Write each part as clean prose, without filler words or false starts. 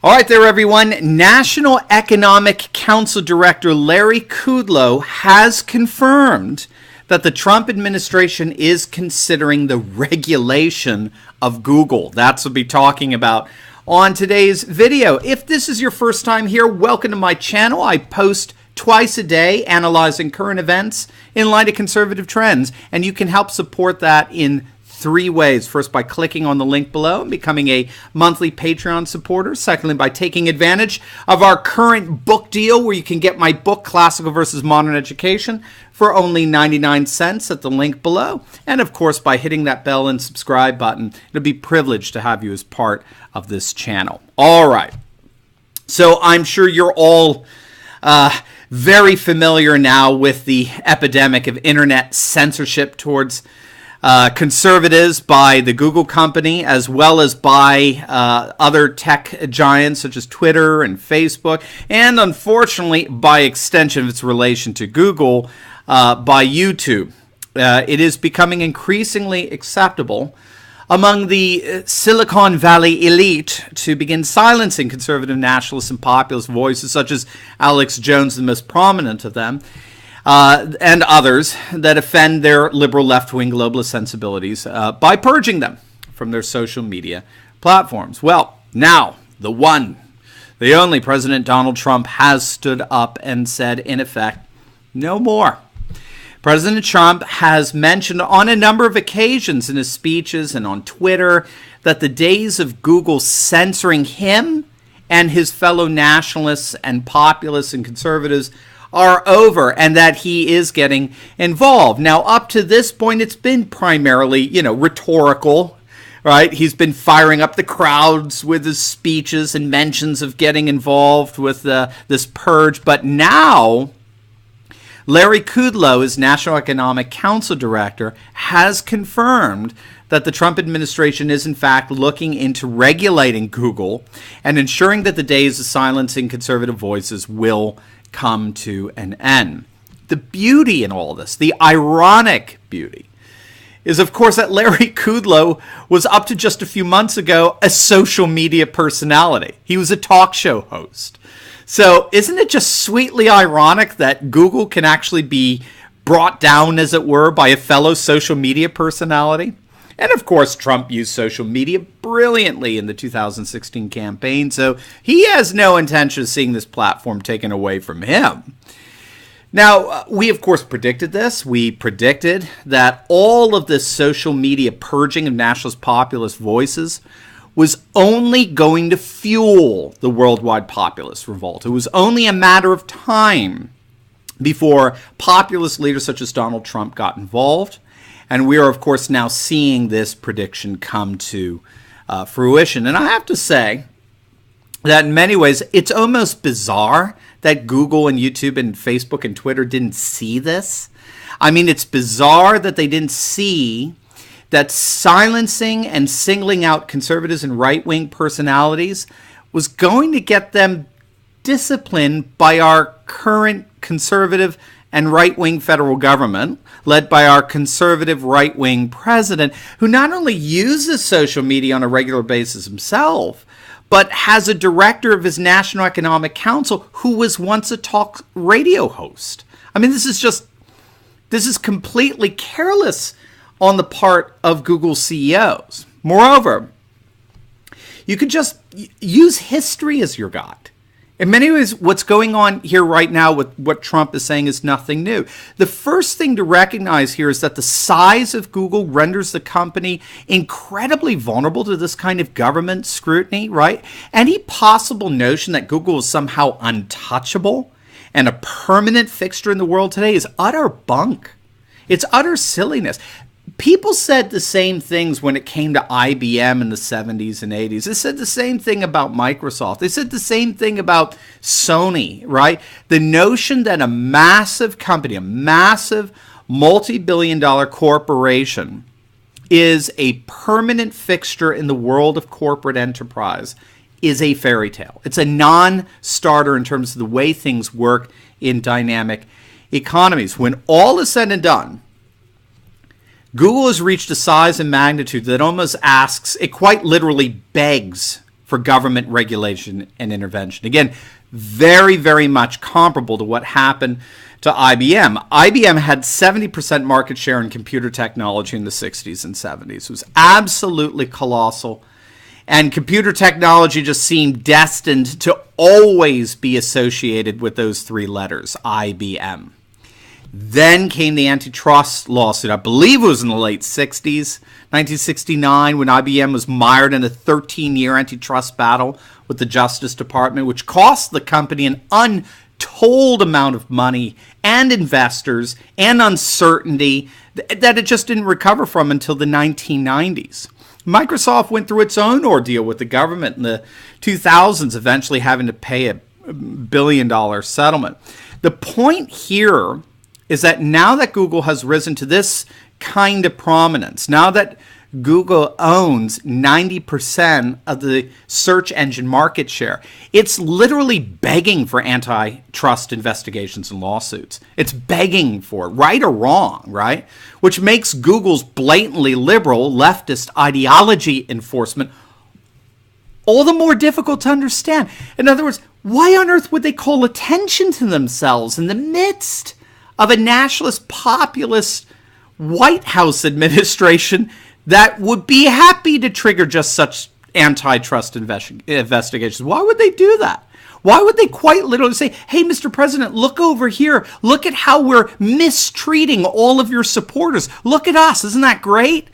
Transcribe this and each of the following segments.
All right there, everyone. National Economic Council Director Larry Kudlow has confirmed that the Trump administration is considering the regulation of Google. That's what we'll be talking about on today's video. If this is your first time here, welcome to my channel. I post twice a day analyzing current events in light of conservative trends, and you can help support that in three ways. First, by clicking on the link below and becoming a monthly Patreon supporter. Secondly, by taking advantage of our current book deal where you can get my book, Classical versus Modern Education, for only 99 cents at the link below. And of course, by hitting that bell and subscribe button. It'll be a privilege to have you as part of this channel. All right. So I'm sure you're all very familiar now with the epidemic of internet censorship towards conservatives by the Google company, as well as by other tech giants such as Twitter and Facebook, and unfortunately, by extension of its relation to Google, by YouTube. It is becoming increasingly acceptable among the Silicon Valley elite to begin silencing conservative nationalist and populist voices such as Alex Jones, the most prominent of them, and others that offend their liberal left-wing globalist sensibilities by purging them from their social media platforms. Well, now, the one, the only President Donald Trump has stood up and said, in effect, no more. President Trump has mentioned on a number of occasions in his speeches and on Twitter that the days of Google censoring him and his fellow nationalists and populists and conservatives are over, and that he is getting involved. Now, up to this point, it's been primarily, rhetorical, right? He's been firing up the crowds with his speeches and mentions of getting involved with this purge. But now, Larry Kudlow, as National Economic Council Director, has confirmed that the Trump administration is in fact looking into regulating Google and ensuring that the days of silencing conservative voices will come to an end. The beauty in all this, the ironic beauty, is of course that Larry Kudlow was up to just a few months ago a social media personality. He was a talk show host. So isn't it just sweetly ironic that Google can actually be brought down, as it were, by a fellow social media personality? And of course, Trump used social media brilliantly in the 2016 campaign, so he has no intention of seeing this platform taken away from him. Now, we of course predicted this. We predicted that all of this social media purging of nationalist populist voices was only going to fuel the worldwide populist revolt. It was only a matter of time before populist leaders such as Donald Trump got involved. And we are, of course, now seeing this prediction come to fruition. And I have to say that in many ways, it's almost bizarre that Google and YouTube and Facebook and Twitter didn't see this. I mean, it's bizarre that they didn't see that silencing and singling out conservatives and right-wing personalities was going to get them disciplined by our current conservative and right-wing federal government, led by our conservative right-wing president, who not only uses social media on a regular basis himself, but has a director of his National Economic Council who was once a talk radio host. I mean, this is completely careless on the part of Google CEOs. Moreover, you could just use history as your guide. In many ways, what's going on here right now with what Trump is saying is nothing new. The first thing to recognize here is that the size of Google renders the company incredibly vulnerable to this kind of government scrutiny, right? Any possible notion that Google is somehow untouchable and a permanent fixture in the world today is utter bunk. It's utter silliness. People said the same things when it came to IBM in the 70s and 80s. They said the same thing about Microsoft. They said the same thing about Sony, right? The notion that a massive company, a massive multi-billion-dollar corporation is a permanent fixture in the world of corporate enterprise is a fairy tale. It's a non-starter in terms of the way things work in dynamic economies. When all is said and done, Google has reached a size and magnitude that almost asks, it quite literally begs for government regulation and intervention. Again, very, very much comparable to what happened to IBM. IBM had 70% market share in computer technology in the 60s and 70s. It was absolutely colossal. And computer technology just seemed destined to always be associated with those three letters, IBM. Then came the antitrust lawsuit. I believe it was in the late 60s, 1969, when IBM was mired in a 13-year antitrust battle with the Justice Department, which cost the company an untold amount of money and investors and uncertainty that it just didn't recover from until the 1990s. Microsoft went through its own ordeal with the government in the 2000s, eventually having to pay $1 billion settlement. The point here is that now that Google has risen to this kind of prominence, now that Google owns 90% of the search engine market share, it's literally begging for antitrust investigations and lawsuits. It's begging for it, right or wrong, right? Which makes Google's blatantly liberal leftist ideology enforcement all the more difficult to understand. In other words, why on earth would they call attention to themselves in the midst of a nationalist populist White House administration that would be happy to trigger just such antitrust investigations? Why would they do that? Why would they quite literally say, hey, Mr. President, look over here. Look at how we're mistreating all of your supporters. Look at us. Isn't that great?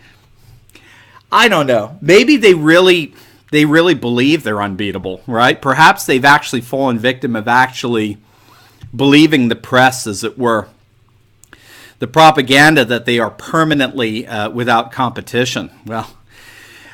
I don't know. Maybe they really believe they're unbeatable, right? Perhaps they've actually fallen victim of actually believing the press, as it were, the propaganda that they are permanently without competition. Well,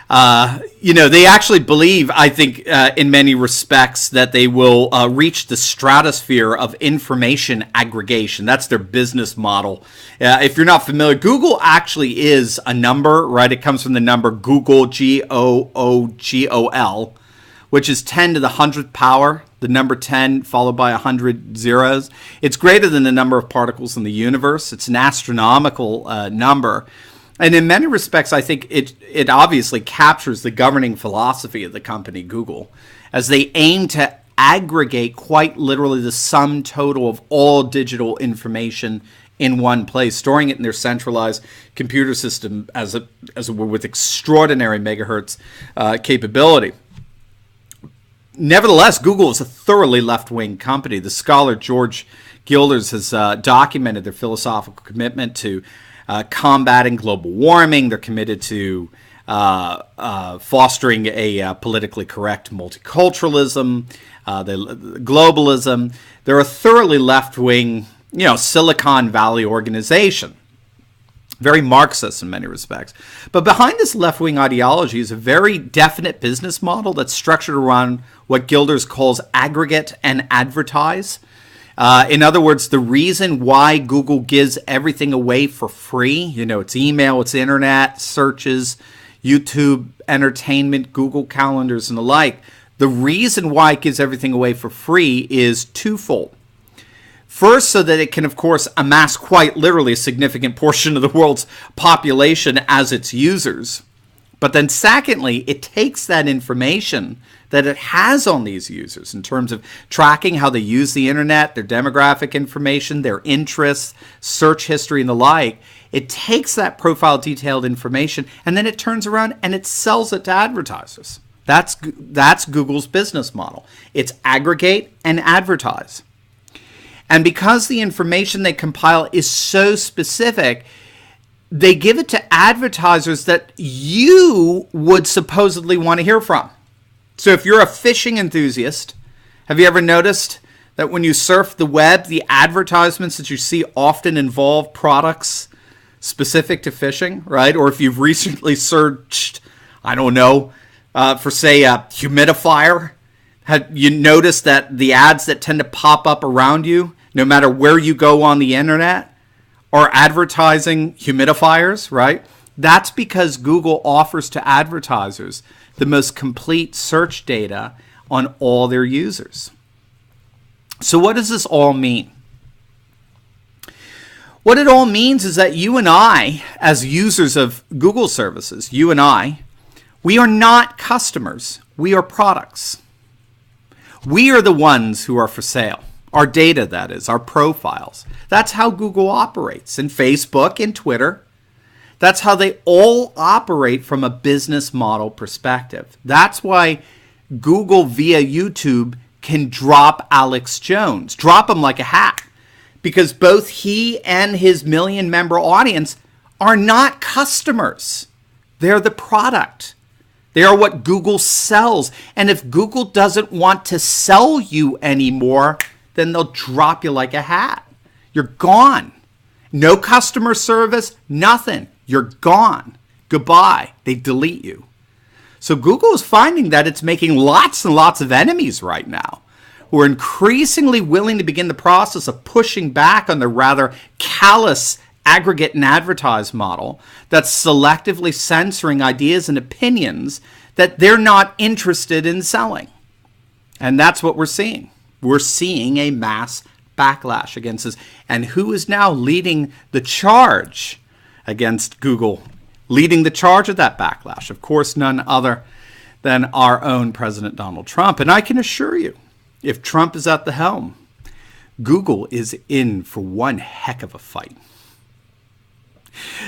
they actually believe, I think, in many respects, that they will reach the stratosphere of information aggregation. That's their business model. If you're not familiar, Google actually is a number, right? It comes from the number Google, Googol, which is 10 to the 100th power, the number 10 followed by 100 zeros. It's greater than the number of particles in the universe. It's an astronomical number. And in many respects, I think it obviously captures the governing philosophy of the company Google, as they aim to aggregate quite literally the sum total of all digital information in one place, storing it in their centralized computer system as it were, with extraordinary megahertz capability. Nevertheless, Google is a thoroughly left-wing company. The scholar George Gilders has documented their philosophical commitment to combating global warming. They're committed to fostering a politically correct multiculturalism, globalism. They're a thoroughly left-wing, Silicon Valley organization. Very Marxist in many respects. But behind this left-wing ideology is a very definite business model that's structured around what Gilders calls aggregate and advertise. In other words, the reason why Google gives everything away for free, it's email, it's internet, searches, YouTube, entertainment, Google calendars, and the like, the reason why it gives everything away for free is twofold. First, so that it can, of course, amass quite literally a significant portion of the world's population as its users. But then secondly, it takes that information that it has on these users in terms of tracking how they use the internet, their demographic information, their interests, search history, and the like. It takes that profile detailed information and then it turns around and it sells it to advertisers. That's Google's business model. It's aggregate and advertise. And because the information they compile is so specific, they give it to advertisers that you would supposedly want to hear from. So if you're a fishing enthusiast, have you ever noticed that when you surf the web, the advertisements that you see often involve products specific to fishing, right? Or if you've recently searched, for say a humidifier, have you noticed that the ads that tend to pop up around you, no matter where you go on the internet, are advertising humidifiers, right? That's because Google offers to advertisers the most complete search data on all their users. So what does this all mean? What it all means is that you and I, as users of Google services, you and I, We are not customers. We are products. We are the ones who are for sale. Our data, that is, our profiles. That's how Google operates, and Facebook and Twitter. That's how they all operate from a business model perspective. That's why Google via YouTube can drop Alex Jones, drop him like a hat, because both he and his million-member audience are not customers. They're the product. They are what Google sells. And if Google doesn't want to sell you anymore, then they'll drop you like a hat. You're gone. No customer service, nothing. You're gone. Goodbye. They delete you. So Google is finding that it's making lots and lots of enemies right now who are increasingly willing to begin the process of pushing back on the rather callous aggregate and advertise model that's selectively censoring ideas and opinions that they're not interested in selling. And that's what we're seeing. We're seeing a mass backlash against this. And who is now leading the charge against Google? Leading the charge of that backlash? Of course, none other than our own President Donald Trump. And I can assure you, if Trump is at the helm, Google is in for one heck of a fight.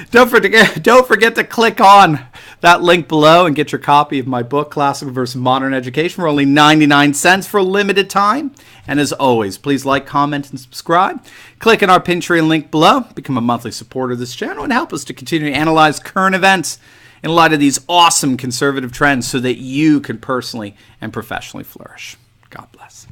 Don't forget to click on that link below and get your copy of my book, Classical versus Modern Education, for only 99 cents for a limited time. And as always, please like, comment, and subscribe. Click on our Pinterest link below. Become a monthly supporter of this channel and help us to continue to analyze current events in light of these awesome conservative trends so that you can personally and professionally flourish. God bless.